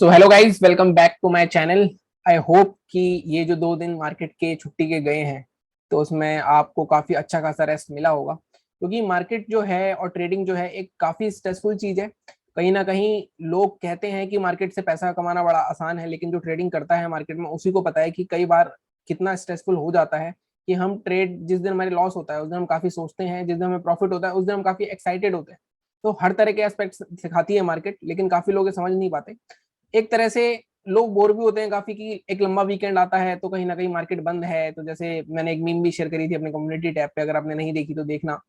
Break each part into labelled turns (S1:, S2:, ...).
S1: So hello guys, welcome back to my channel. I hope कि ये जो 2 दिन मार्केट के छुट्टी के गए हैं तो उसमें आपको काफी अच्छा खासा रेस्ट मिला होगा, क्योंकि मार्केट जो है और ट्रेडिंग जो है एक काफी स्ट्रेसफुल चीज है। कहीं ना कहीं लोग कहते हैं कि मार्केट से पैसा कमाना बड़ा आसान है, लेकिन जो ट्रेडिंग करता है मार्केट में उसी को पता है कि कई बार कितना स्ट्रेसफुल हो जाता है। कि हम ट्रेड जिस दिन हमारे लॉस होता है उस दिन हम काफी सोचते हैं, जिस दिन हमें प्रॉफिट होता है उस दिन हम काफी एक्साइटेड होते हैं। तो हर तरह के एस्पेक्ट सिखाती है मार्केट, लेकिन काफी लोग ये समझ नहीं पाते। एक तरह से लोग बोर भी होते हैं काफी कि एक लंबा वीकेंड आता है तो कहीं ना कहीं मार्केट बंद है। तो जैसे मैंने एक मीम भी शेयर करी थी अपने कम्युनिटी टैब पे, अगर आपने नहीं देखी तो देखना।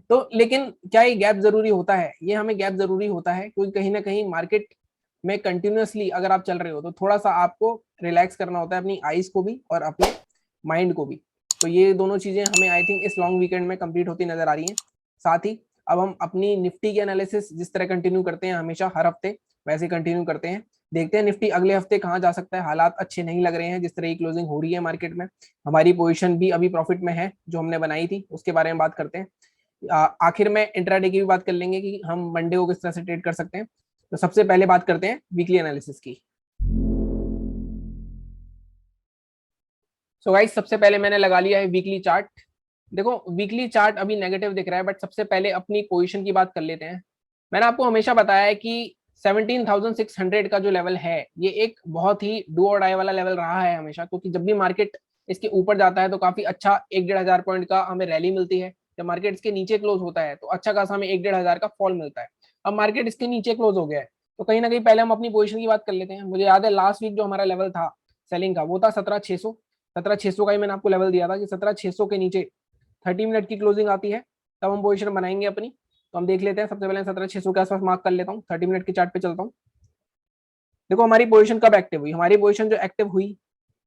S1: तो लेकिन क्या ये गैप जरूरी होता है? ये हमें गैप जरूरी होता है क्योंकि कहीं ना कहीं मार्केट में कंटिन्यूअसली अगर आप चल रहे हो तो थोड़ा सा आपको रिलैक्स करना होता है, अपनी आईज को भी और अपने माइंड को भी। तो ये दोनों चीजें हमें आई थिंक इस लॉन्ग वीकेंड में कंप्लीट होती नजर आ रही हैं। साथ ही अब हम अपनी निफ्टी की एनालिसिस जिस तरह कंटिन्यू करते हैं हमेशा हर हफ्ते, वैसे कंटिन्यू करते हैं। देखते हैं निफ्टी अगले हफ्ते कहाँ जा सकता है। हालात अच्छे नहीं लग रहे हैं जिस तरह की क्लोजिंग हो रही है मार्केट में। हमारी पोजीशन भी अभी प्रॉफिट में है जो हमने बनाई थी, उसके बारे में बात करते हैं। आखिर में इंट्राडे की भी बात कर लेंगे कि हम मंडे को किस तरह से ट्रेड कर सकते हैं। तो सबसे पहले बात करते हैं वीकली एनालिसिस की। सो गाइस, सबसे पहले मैंने लगा लिया है वीकली चार्ट। देखो वीकली चार्ट अभी नेगेटिव दिख रहा है, बट सबसे पहले अपनी पोजीशन की बात कर लेते हैं। मैंने आपको हमेशा बताया है कि 17,600 का जो लेवल है ये एक बहुत ही डू और डाई वाला लेवल रहा है हमेशा, क्योंकि जब भी मार्केट इसके ऊपर जाता है तो काफी अच्छा 1-1.5 हजार पॉइंट का हमें रैली मिलती है। जब मार्केट इसके नीचे क्लोज होता है तो अच्छा खासा हमें 1-1.5 हजार का फॉल मिलता है। अब मार्केट इसके नीचे क्लोज हो गया है तो कहीं ना कहीं पहले हम अपनी पोजीशन की बात कर लेते हैं। मुझे याद है लास्ट वीक जो हमारा लेवल था सेलिंग का वो था 17,600। 17,600 का ही मैंने आपको लेवल दिया था कि 17,600 के नीचे 30 मिनट की क्लोजिंग आती है तब हम पोजीशन बनाएंगे अपनी। तो हम देख लेते हैं, सबसे पहले 17,600 के आसपास मार्क कर लेता हूँ, 30 मिनट के चार्ट पे चलता हूँ। देखो हमारी पोजीशन कब एक्टिव हुई, हमारी पोजीशन जो एक्टिव हुई,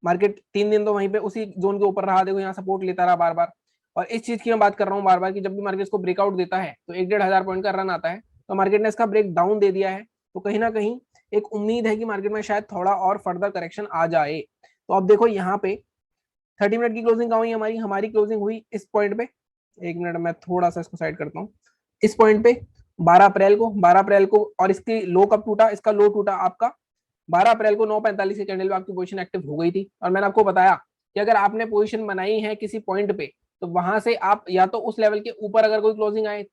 S1: मार्केट 3 दिन तो वहीं पे उसी जोन के ऊपर रहा। देखो यहाँ सपोर्ट लेता रहा बार बार। और इस चीज की मैं बात कर रहा हूँ बार बार कि जब भी मार्केट इसको ब्रेकआउट देता है तो 1-1.5 हजार पॉइंट का रन आता है, तो मार्केट ने इसका ब्रेक डाउन दे दिया है। तो कहीं ना कहीं एक उम्मीद है कि मार्केट में शायद थोड़ा और फर्दर करेक्शन आ जाए। तो अब देखो यहाँ पे 30 मिनट की क्लोजिंग कहाँ हुई हमारी, हमारी क्लोजिंग हुई इस पॉइंट पे। एक मिनट मैं थोड़ा सा इसको साइड करता हूँ। इस पॉइंट पे 12 अप्रैल को और इसकी लो कब टूटा, इसका लो टूटा आपका 12 अप्रैल को 9:45 के कैंडल में आपकी पोजीशन एक्टिव हो गई थी। और मैंने आपको बताया कि अगर आपने पोजीशन बनाई है किसी पॉइंट पे तो वहां से आप या तो उस लेवल के ऊपर अगर कोई क्लोजिंग आए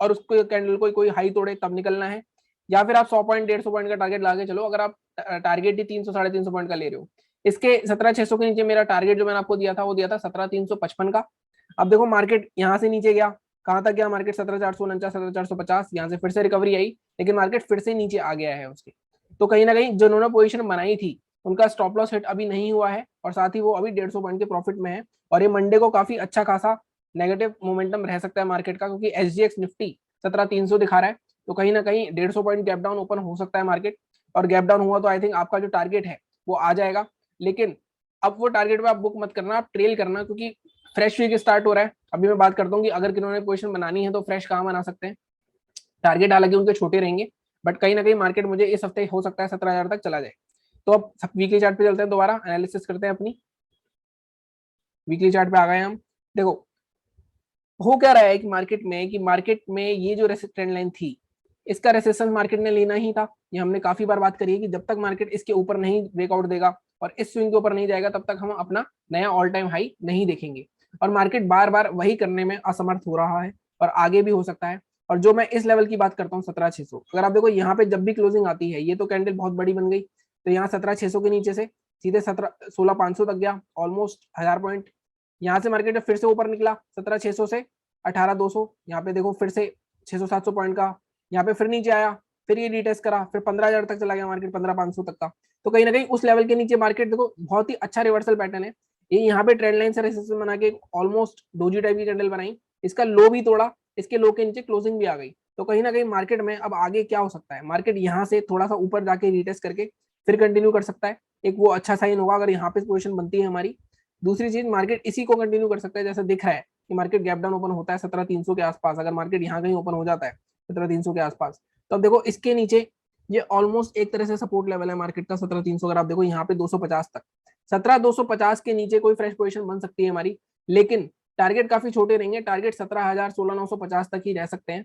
S1: और उसको कैंडल कोई हाई तोड़े तब निकलना है, या फिर आप 100 पॉइंट 150 पॉइंट का टारगेट ला के चलो। अगर आप टारगेट ही 300 साढ़े 300 पॉइंट का ले रहे हो, इसके 17,600 के नीचे मेरा टारगेट जो मैंने आपको दिया था वो दिया था 17,355 का। अब देखो मार्केट यहाँ से नीचे गया, कहाँ तक गया मार्केट, 17,449 17,450, यहाँ से फिर से रिकवरी आई लेकिन मार्केट फिर से नीचे आ गया है उसके। तो कहीं ना कहीं जिन्होंने पोजीशन बनाई थी उनका स्टॉप लॉस हिट अभी नहीं हुआ है और साथ ही वो अभी 150 पॉइंट के प्रॉफिट में है। और ये मंडे को काफी अच्छा खासा नेगेटिव मोमेंटम रह सकता है मार्केट का, क्योंकि SGX निफ्टी 17,300 दिखा रहा है। तो कहीं ना कहीं 150 पॉइंट गैप डाउन ओपन हो सकता है मार्केट। और गैप डाउन हुआ तो आई थिंक आपका जो टारगेट है वो आ जाएगा। लेकिन अब वो टारगेट पे आप बुक मत करना, आप ट्रेल करना, क्योंकि फ्रेश वीक स्टार्ट हो रहा है। अभी मैं बात करता हूँ कि अगर किन्होंने पोजीशन बनानी है तो फ्रेश कहाँ बना सकते हैं। टारगेट हालांकि उनके छोटे रहेंगे, बट कहीं ना कहीं मार्केट मुझे इस हफ्ते हो सकता है 17,000 तक चला जाए। तो अब वीकली चार्ट पे चलते हैं, दोबारा एनालिसिस करते हैं अपनी। वीकली चार्ट पे आ गए हम। देखो हो क्या रहा है कि मार्केट में ये जो ट्रेंड लाइन थी इसका रेसिस्टेंस मार्केट ने लेना ही था। ये हमने काफी बार बात करी है कि जब तक मार्केट इसके ऊपर नहीं ब्रेकआउट देगा और इस स्विंग के ऊपर नहीं जाएगा तब तक हम अपना नया ऑल टाइम हाई नहीं देखेंगे। और मार्केट बार बार वही करने में असमर्थ हो रहा है और आगे भी हो सकता है। और जो मैं इस लेवल की बात करता हूँ 17,600, अगर आप देखो यहाँ पे जब भी क्लोजिंग आती है, ये तो कैंडल बहुत बड़ी बन गई, तो यहाँ 17,600 के नीचे से सीधे 16,500 तक गया, ऑलमोस्ट 1,000 पॉइंट। यहाँ से मार्केट फिर से ऊपर निकला 17,600 से 18,200, यहाँ पे देखो फिर से 600-700 पॉइंट का, यहाँ पे फिर नीचे आया, फिर ये रिटेस्ट करा, फिर 15,000 तक चला गया मार्केट, 15,500 तक का। तो कहीं ना कहीं उस लेवल के नीचे मार्केट देखो बहुत ही अच्छा रिवर्सल पैटर्न है। ये यहाँ पे ट्रेंड लाइन से रेसिस्टेंस बना के ऑलमोस्ट डोजी टाइप की कैंडल बनाई, इसका लो भी तोड़ा, इसके लो के नीचे क्लोजिंग भी आ गई। तो कहीं ना कहीं मार्केट में अब आगे क्या हो सकता है, मार्केट यहाँ से थोड़ा सा ऊपर जाके रिटेस्ट करके फिर कंटिन्यू कर सकता है। एक वो अच्छा साइन होगा अगर यहाँ पे पोजीशन बनती है हमारी। दूसरी चीज, मार्केट इसी को कंटिन्यू कर सकता है, जैसे दिख रहा है कि मार्केट गैप डाउन ओपन होता है 17,300 के आसपास। अगर मार्केट यहाँ कहीं ओपन हो जाता है 17,300 के आसपास, तो अब देखो इसके नीचे ये ऑलमोस्ट एक तरह से सपोर्ट लेवल है मार्केट का 17,300। अगर आप देखो यहाँ पे 250 तक, 17,250 के नीचे कोई फ्रेश पोजीशन बन सकती है हमारी, लेकिन टारगेट काफी छोटे रहेंगे। टारगेट 17,000 16,950 तक ही रह सकते हैं,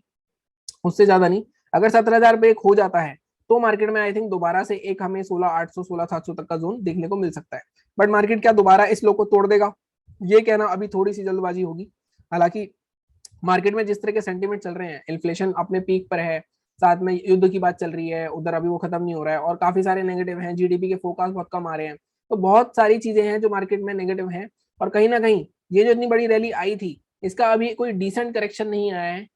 S1: उससे ज्यादा नहीं। अगर 17,000 ब्रेक हो जाता है तो मार्केट में आई थिंक दोबारा से एक हमें 16,800 16,700 तक का जोन देखने को मिल सकता है। बट मार्केट क्या दोबारा इस लो को तोड़ देगा, ये कहना अभी थोड़ी सी जल्दबाजी होगी। हालांकि मार्केट में जिस तरह के सेंटीमेंट चल रहे हैं, इन्फ्लेशन अपने पीक पर है, साथ में युद्ध की बात चल रही है उधर, अभी वो खत्म नहीं हो रहा है, और काफी सारे नेगेटिव हैं, जीडीपी के फोकास्ट बहुत कम आ रहे हैं, तो बहुत सारी चीजें हैं जो मार्केट में नेगेटिव हैं। और कहीं ना कहीं ये जो इतनी बड़ी रैली आई थी, इसका अभी कोई डिसेंट करेक्शन नहीं आया है।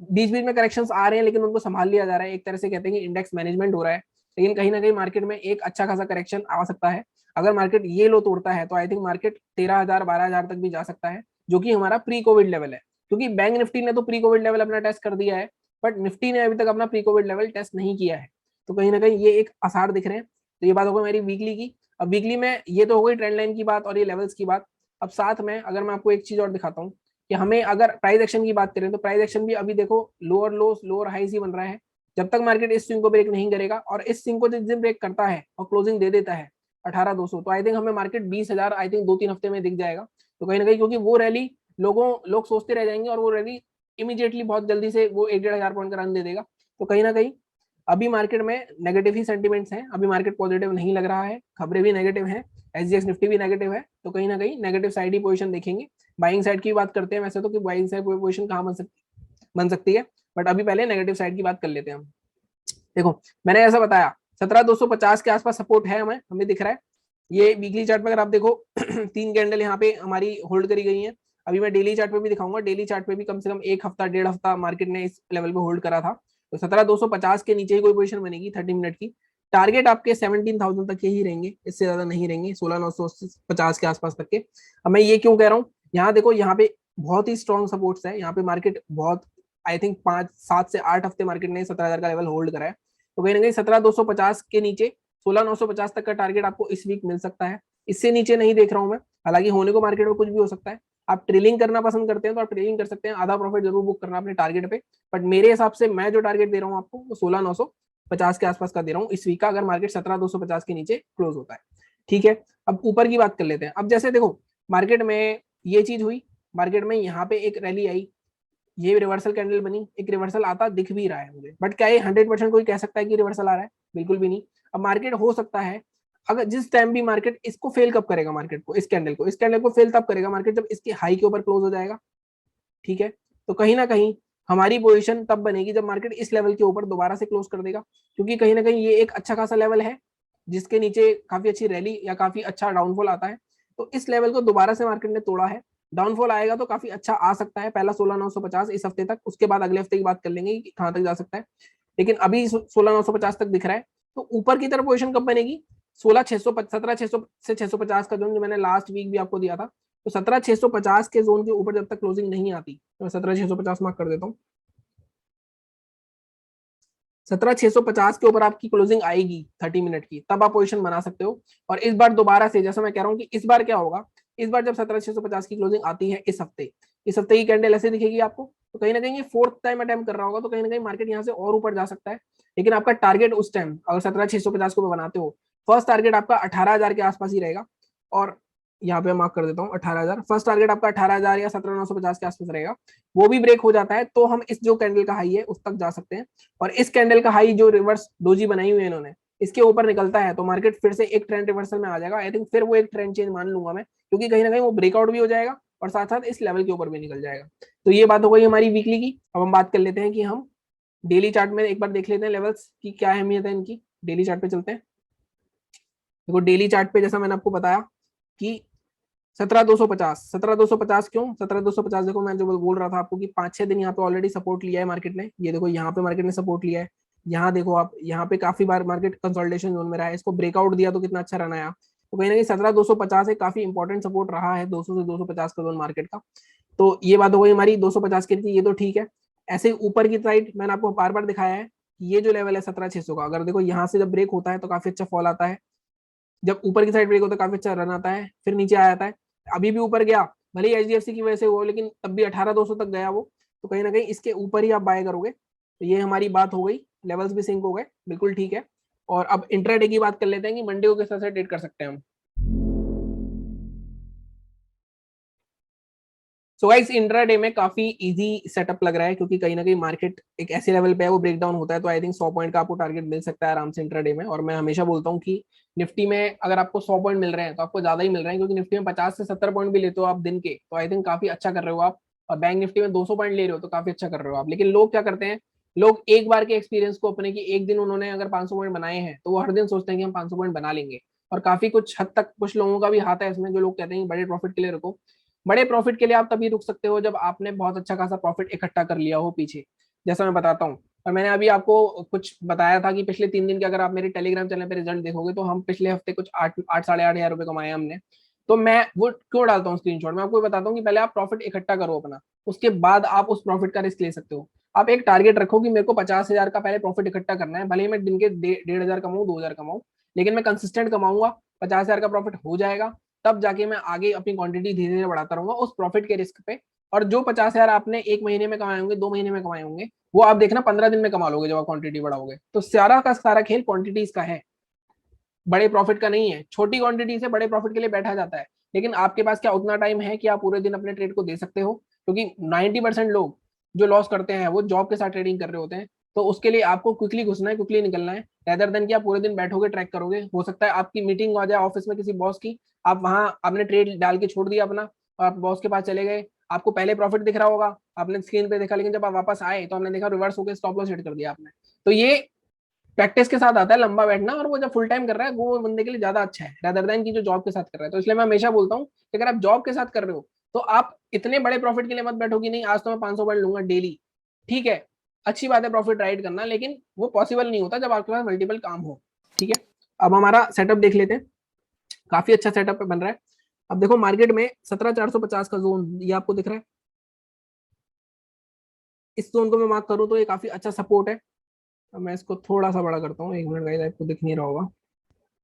S1: बीच बीच में करेक्शंस आ रहे हैं, लेकिन उनको संभाल लिया जा रहा है। एक तरह से कहते हैं कि इंडेक्स मैनेजमेंट हो रहा है, लेकिन कहीं ना कहीं मार्केट में एक अच्छा खासा करेक्शन आ सकता है। अगर मार्केट ये लो तोड़ता है तो आई थिंक मार्केट 13,000 12,000 तक भी जा सकता है, जो कि हमारा प्री कोविड लेवल है। क्योंकि बैंक निफ्टी ने तो प्री कोविड लेवल अपना टेस्ट कर दिया है, बट निफ्टी ने अभी तक अपना प्री कोविड लेवल टेस्ट नहीं किया है। तो कहीं ना कहीं ये एक आसार दिख रहे हैं। तो ये बात होगी मेरी वीकली की। अब वीकली में ये तो हो गई ट्रेंड लाइन की बात और ये लेवल्स की बात। अब साथ में अगर मैं आपको एक चीज और दिखाता हूँ कि हमें अगर प्राइस एक्शन की बात करें, तो प्राइस एक्शन भी अभी देखो लोअर लोस लोअर हाईज ही बन रहा है। जब तक मार्केट इस स्विंग को ब्रेक नहीं करेगा, और इस स्विंग को जिस दिन ब्रेक करता है और क्लोजिंग दे देता है 18,200, तो आई थिंक हमें मार्केट 20,000 आई थिंक 2-3 हफ्ते में दिख जाएगा। तो कहीं ना कहीं क्योंकि वो रैली लोग सोचते रह जाएंगे, और वो रैली इमीडिएटली बहुत जल्दी से वो 1-1.5 हजार पॉइंट का रन दे देगा। तो कहीं ना कहीं अभी मार्केट में नेगेटिव ही सेंटीमेंट्स हैं, अभी मार्केट पॉजिटिव नहीं लग रहा है, खबरें भी नेगेटिव हैं, एसजीएक्स निफ्टी भी नेगेटिव है। तो कहीं ना कहीं नेगेटिव साइड ही पोजीशन देखेंगे। बाइंग साइड की बात करते हैं वैसे तो, कि बाइंग साइड पोजीशन कहाँ बन सकती है, बट अभी पहले नेगेटिव साइड की बात कर लेते हैं हम। देखो मैंने ऐसा बताया 17,250 के आसपास सपोर्ट है, हमें दिख रहा है। ये वीकली चार्ट पे अगर आप देखो 3 कैंडल यहाँ पे हमारी होल्ड करी गई है। अभी मैं डेली चार्ट पे भी दिखाऊंगा, डेली चार्ट पे भी कम से कम 1 हफ्ता 1.5 हफ्ता मार्केट ने इस लेवल पे होल्ड करा था। तो 17,250 के नीचे ही कोई पोजीशन बनेगी 30 मिनट की। टारगेट आपके 17,000 तक के ही रहेंगे, इससे ज्यादा नहीं रहेंगे, 16,950 के आसपास तक के। अब मैं ये क्यों कह रहा हूँ, यहाँ देखो यहाँ पे बहुत ही स्ट्रॉन्ग सपोर्ट्स है, यहाँ पे मार्केट बहुत आई थिंक 5-7 से 8 हफ्ते मार्केट ने 17,000 का लेवल होल्ड करा है। तो कहीं ना कहीं 17,250 के नीचे 16,950 तक का टारगेट आपको इस वीक मिल सकता है। इससे नीचे नहीं देख रहा हूं मैं, हालांकि होने को मार्केट में कुछ भी हो सकता है। आप ट्रेलिंग करना पसंद करते हैं तो आप ट्रेलिंग कर सकते हैं, आधा प्रॉफिट जरूर बुक करना अपने टारगेट पे। बट मेरे हिसाब से मैं जो टारगेट दे रहा हूँ आपको, वो 16,950 के आसपास का दे रहा हूँ इस वीक का, अगर मार्केट 17,250 के नीचे क्लोज होता है। ठीक है, अब ऊपर की बात कर लेते हैं। अब जैसे देखो मार्केट में ये चीज हुई, मार्केट में यहाँ पे एक रैली आई, ये रिवर्सल कैंडल बनी, एक रिवर्सल आता दिख भी रहा है मुझे, बट क्या ये 100% कोई कह सकता है कि रिवर्सल आ रहा है? बिल्कुल भी नहीं। अब मार्केट हो सकता है, अगर जिस टाइम भी मार्केट इसको फेल कब करेगा, मार्केट को इस कैंडल को फेल तब करेगा मार्केट जब इसके हाई के ऊपर क्लोज हो जाएगा। ठीक है, तो कहीं ना कहीं हमारी पोजीशन तब बनेगी जब मार्केट इस लेवल के ऊपर दोबारा से क्लोज कर देगा, क्योंकि कहीं ना कहीं ये एक अच्छा खासा लेवल है जिसके नीचे काफी अच्छी रैली या काफी अच्छा डाउनफॉल आता है। तो इस लेवल को दोबारा से मार्केट ने तोड़ा है, डाउनफॉल आएगा तो काफी अच्छा आ सकता है, पहला 16,950 इस हफ्ते तक, उसके बाद अगले हफ्ते की बात कर लेंगे कि कहां तक जा सकता है। लेकिन अभी 16,950 तक दिख रहा है। तो ऊपर की तरफ पोजीशन कब बनेगी? 16,600 17,600 से 650 का जोन जो मैंने लास्ट वीक भी आपको दिया था। तो 17,650 के जोन के ऊपर जब तक क्लोजिंग नहीं आती, तो मैं 17,650 मार्क कर देता हूँ। 17,650 के ऊपर आपकी क्लोजिंग आएगी 30 मिनट की, तब आप पोजीशन बना सकते हो। और इस बार दोबारा से जैसा मैं कह रहा हूँ कि इस बार क्या होगा, इस बार जब 17,650 की क्लोजिंग आती है इस हफ्ते की कैंडल ऐसे दिखेगी आपको, तो कहीं ना कहीं ये फोर्थ टाइम अटेम्प्ट कर रहा होगा, तो कहीं ना कहीं मार्केट यहाँ से और ऊपर जा सकता है। लेकिन आपका टारगेट उस टाइम अगर 17,650 को बनाते हो, फर्स्ट टारगेट आपका 18,000 के आसपास ही रहेगा। और यहाँ पे मार्क कर देता हूँ 18,000, फर्स्ट टारगेट आपका 18,000 या 17,950 के आसपास रहेगा। वो भी ब्रेक हो जाता है तो हम इस जो कैंडल का हाई है उस तक जा सकते हैं। और इस कैंडल का हाई जो रिवर्स डोजी बनाई हुई है इन्होंने, इसके ऊपर निकलता है तो मार्केट फिर से एक ट्रेंड रिवर्सल में आ जाएगा। आई थिंक फिर वो एक ट्रेंड चेंज मान लूंगा मैं, क्योंकि कहीं ना कहीं वो ब्रेकआउट भी हो जाएगा और साथ साथ इस लेवल के ऊपर भी निकल जाएगा। तो ये बात हो गई हमारी वीकली की। अब हम बात कर लेते हैं कि हम डेली चार्ट में एक बार देख लेते हैं लेवल्स की क्या अहमियत है इनकी। डेली चार्ट पे चलते हैं। देखो डेली चार्ट पे जैसा मैंने आपको बताया कि 17,250 क्यों 17,250, देखो मैं जो बोल रहा था आपको कि 5-6 दिन यहाँ पे ऑलरेडी सपोर्ट लिया है मार्केट ने। ये देखो यहाँ पे मार्केट ने सपोर्ट लिया है, यहाँ देखो आप, यहाँ पे काफी बार मार्केट कंसोलिडेशन जोन में रहा है, इसको ब्रेकआउट दिया तो कितना अच्छा रन आया। तो कहीं ना कहीं 17,250 एक काफी इंपॉर्टेंट सपोर्ट रहा है, 200 से 250 का जोन मार्केट का। तो ये बात हो गई हमारी 250 के लिए, ये तो ठीक है। ऐसे ही ऊपर की साइड मैंने आपको बार बार दिखाया है कि ये जो लेवल है 17,600 का, अगर देखो यहाँ से जब ब्रेक होता है तो काफी अच्छा फॉल आता है, जब ऊपर की साइड ब्रेक होता है काफी अच्छा रन आता है, फिर नीचे आ जाता है। अभी भी ऊपर गया, भले ही एचडीएफसी की वजह से वो, लेकिन तब भी 18,200 तक गया वो। तो कहीं ना कहीं इसके ऊपर ही आप बाय करोगे। तो ये हमारी बात हो गई, लेवल्स भी सिंक हो गए, बिल्कुल ठीक है। और अब इंट्राडे की बात कर लेते हैं कि मंडे को किस तरह से ट्रेड कर सकते हैं हम। सो गाइस इंट्राडे में काफी इजी सेटअप लग रहा है, क्योंकि कहीं ना कहीं मार्केट एक ऐसे लेवल पे है, वो ब्रेक डाउन होता है तो आई थिंक 100 पॉइंट का आपको टारगेट मिल सकता है आराम से इंट्राडे में। और मैं हमेशा बोलता हूँ कि निफ्टी में अगर आपको 100 पॉइंट मिल रहे हैं तो आपको ज्यादा ही मिल रहे हैं, क्योंकि निफ्टी में 50 से 70 पॉइंट भी लेते हो आप दिन के तो आई थिंक काफी अच्छा कर रहे हो आप। और बैंक निफ्टी में 200 पॉइंट ले रहे हो तो काफी अच्छा कर रहे हो आप। लेकिन लोग क्या करते हैं, लोग एक बार के एक्सपीरियंस को अपने, की एक दिन उन्होंने अगर 500 पॉइंट बनाए हैं तो वो हर दिन सोचते हैं कि हम 500 पॉइंट बना लेंगे। और काफी कुछ हद तक कुछ लोगों का भी हाथ है इसमें, जो लोग कहते हैं कि बड़े प्रॉफिट के लिए रखो। बड़े प्रॉफिट के लिए आप तभी रुक सकते हो जब आपने बहुत अच्छा खासा प्रॉफिट इकट्ठा कर लिया हो पीछे, जैसा मैं बताता हूँ। और मैंने अभी आपको कुछ बताया था कि पिछले 3 दिन के अगर आप मेरे टेलीग्राम चैनल पे रिजल्ट देखोगे तो हम पिछले हफ्ते कुछ 8 8 साढ़े 8 हजार रुपए कमाए हमने। तो मैं वो क्यों डालता हूँ स्क्रीनशॉट, मैं आपको बताता हूँ कि पहले आप प्रॉफिट इकट्ठा करो अपना, उसके बाद आप उस प्रॉफिट का रिस्क ले सकते हो। आप एक टारगेट रखो कि मेरे को 50,000 का पहले प्रॉफिट इकट्ठा करना है, भले ही मैं दिन के 1,500 कमाऊँ 2,000 कमाऊँ, लेकिन मैं कंसिस्टेंट कमाऊंगा। 50,000 का प्रॉफिट हो जाएगा, तब जाके मैं आगे अपनी क्वांटिटी धीरे धीरे बढ़ाता रहूंगा उस प्रॉफिट के रिस्क पे। और जो 50,000 आपने 1 महीने में कमाए होंगे 2 महीने में कमाए होंगे, वो आप देखना 15 दिन में कमा लोगे जब आप क्वांटिटी बढ़ाओगे। तो सारा का सारा खेल क्वांटिटीज का है, बड़े प्रॉफिट का नहीं है। छोटी क्वांटिटी से बड़े प्रॉफिट के लिए बैठा जाता है, लेकिन आपके पास क्या उतना टाइम है कि आप पूरे दिन अपने ट्रेड को दे सकते हो? क्योंकि 90% लोग जो लॉस करते हैं वो जॉब के साथ ट्रेडिंग कर रहे होते हैं। तो उसके लिए आपको क्विकली घुसना है, क्विकली निकलना है, रेदर देन कि आप पूरे दिन बैठोगे ट्रैक करोगे। हो सकता है आपकी मीटिंग आ जाए ऑफिस में किसी बॉस की, आप वहां आपने ट्रेड डाल के छोड़ दिया अपना और आप बॉस के पास चले गए, आपको पहले प्रॉफिट दिख रहा होगा, आपने स्क्रीन पे देखा, लेकिन जब आप वापस आए तो आपने देखा रिवर्स होकर स्टॉप लॉस हिट कर दिया आपने। तो ये प्रैक्टिस के साथ आता है लंबा बैठना, और वो जब फुल टाइम कर रहा है वो बंदे के लिए ज्यादा अच्छा है रादर देन की जो जॉब के साथ कर रहा है। तो इसलिए मैं हमेशा बोलता हूँ कि अगर आप जॉब के साथ कर रहे हो तो आप इतने बड़े प्रॉफिट के लिए मत बैठो कि नहीं आज तो मैं 500 पॉइंट लूंगा डेली। ठीक है, अच्छी बात है प्रॉफिट राइड करना, लेकिन वो पॉसिबल नहीं होता जब आपके पास मल्टीपल काम हो। ठीक है, अब हमारा सेटअप देख लेते हैं, काफी अच्छा सेटअप बन रहा है। अब देखो मार्केट में 17,450 का जोन ये आपको दिख रहा है, इस जोन को मैं मार्क करूं तो ये काफी अच्छा सपोर्ट है। अब मैं इसको थोड़ा सा बड़ा करता हूँ, 1 मिनट गाइस, आपको दिख नहीं रहा होगा।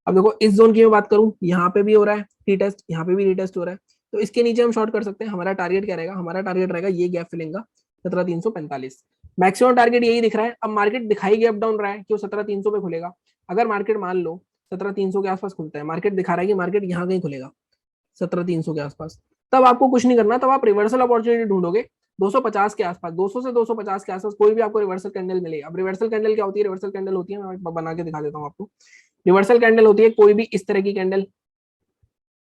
S1: अब देखो इस जोन की मैं बात करूं, यहाँ पे भी हो रहा है रीटेस्ट, यहाँ पे भी रीटेस्ट हो रहा है, तो इसके नीचे हम शॉर्ट कर सकते हैं। हमारा टारगेट क्या रहेगा, हमारा टारगेट रहेगा ये गैप फिलिंग का 17,345, मैक्सिमम टारगेट यही दिख रहा है। अब मार्केट दिखाई गैप डाउन रहा है कि वो 17,300 पे खुलेगा। अगर मार्केट मान लो 17,300 के आसपास खुलता है, मार्केट दिखा रहा है कि मार्केट यहाँ कहीं खुलेगा 17,300 के आसपास, तब आपको कुछ नहीं करना, तब आप रिवर्सल अपॉर्चुनिटी ढूंढोगे 250 के आसपास, 200 से 250 के आसपास कोई भी आपको रिवर्सल कैंडल मिले। अब रिवर्सल कैंडल क्या होती है, रिवर्सल कैंडल होती है, मैं बना के दिखा देता हूँ आपको। रिवर्सल कैंडल होती है कोई भी इस तरह की कैंडल,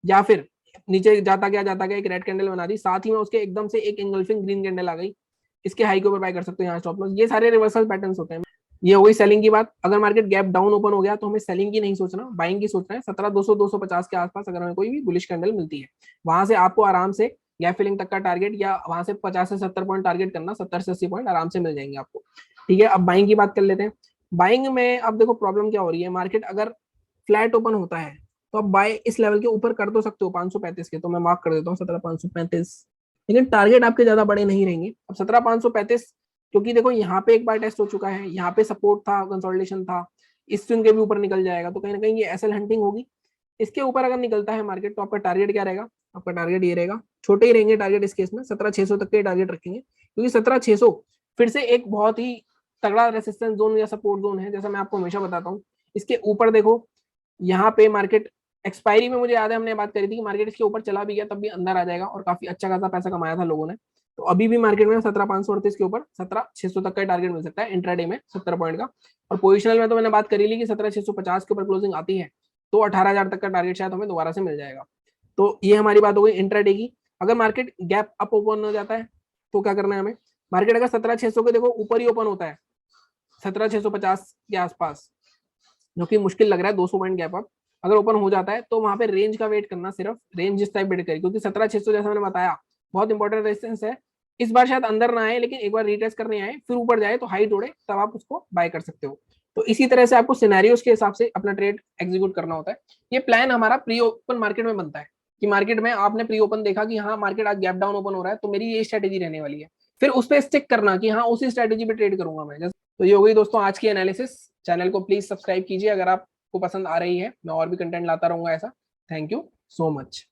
S1: या फिर नीचे जाता गया एक रेड कैंडल बना दी, साथ ही में उसके एकदम से एक एंगल्फिंग ग्रीन कैंडल आ गई, इसके हाई के ऊपर बाय कर सकते हो यहाँ स्टॉप लॉस। ये सारे रिवर्सल पैटर्न्स होते हैं। ये हो गई सेलिंग की बात। अगर मार्केट गैप डाउन ओपन हो गया तो हमें सेलिंग की नहीं सोचना, बाइंग की सोचना है। 17,200 250 के आसपास अगर हमें कोई भी बुलिश कैंडल मिलती है, वहां से आपको आराम से गैप फिलिंग तक का टारगेट, या वहां से 50 से 70 पॉइंट टारगेट करना, 70 से 80 पॉइंट आराम से मिल जाएंगे आपको। ठीक है, अब बाइंग की बात कर लेते हैं। बाइंग में अब देखो प्रॉब्लम क्या हो रही है, मार्केट अगर फ्लैट ओपन होता है तो आप बाय इस लेवल के ऊपर कर तो सकते हो 535 के, तो मैं मार्क कर देता हूँ 17,535, लेकिन टारगेट आपके ज्यादा बड़े नहीं रहेंगे। अब 17,535, क्योंकि देखो यहाँ पे एक बार टेस्ट हो चुका है, यहाँ पे सपोर्ट था, कंसोलिडेशन था, इस स्विंग के भी ऊपर निकल जाएगा, तो कहीं ना कहीं ये एसएल हंटिंग होगी। इसके ऊपर अगर निकलता है मार्केट तो आपका टारगेट क्या रहेगा, आपका टारगेट ये रहेगा, छोटे ही रहेंगे टारगेट इस केस में, 17,600 तक के टारगेट रखेंगे, क्योंकि 17,600 फिर से एक बहुत ही तगड़ा रेसिस्टेंस जोन या सपोर्ट जोन है, जैसा मैं आपको हमेशा बताता हूँ। इसके ऊपर देखो यहाँ पे मार्केट एक्सपायरी में, मुझे याद है हमने बात करी थी कि मार्केट इसके ऊपर चला भी गया तब भी अंदर आ जाएगा, और काफी अच्छा खासा पैसा कमाया था लोगों ने। तो अभी भी मार्केट में 17,538 के ऊपर 17,600 तक का टारगेट मिल सकता है इंट्राडे में 70 पॉइंट का। और पोजिशनल में तो मैंने बात करी ली कि 17,650 के ऊपर क्लोजिंग आती है तो 18,000 तक का टारगेट शायद हमें दोबारा से मिल जाएगा। तो ये हमारी बात हो गई इंट्राडे की। अगर मार्केट गैप अप ओपन हो जाता है तो क्या करना है हमें, मार्केट अगर 17,600 के देखो ऊपर ही ओपन होता है 17,650 के आसपास, जो कि मुश्किल लग रहा है 200 पॉइंट गैप अप, अगर ओपन हो जाता है तो वहां पे रेंज का वेट करना, सिर्फ रेंज इस टाइप वेट करें, क्योंकि 17,600 जैसा मैंने बताया बहुत इंपॉर्टेंट रेजिस्टेंस है। इस बार शायद अंदर ना आए, लेकिन एक बार रीटेस्ट करने आए फिर ऊपर जाए तो हाई तोड़े, तब आप उसको बाय कर सकते हो। तो इसी तरह से आपको सिनेरियोस के हिसाब से अपना ट्रेड एग्जीक्यूट करना होता है। ये प्लान हमारा प्री ओपन मार्केट में बनता है कि मार्केट में आपने प्री ओपन देखा कि हाँ मार्केट आज गैप डाउन ओपन हो रहा है, तो मेरी ये स्ट्रेटेजी रहने वाली है, फिर उस पर स्टिक करना कि हाँ उसी स्ट्रेटेजी पे ट्रेड करूंगा मैं। तो ये हो गई दोस्तों आज की एनालिसिस। चैनल को प्लीज सब्सक्राइब कीजिए अगर आपको पसंद आ रही है, मैं और भी कंटेंट लाता रहूंगा ऐसा। Thank you so much.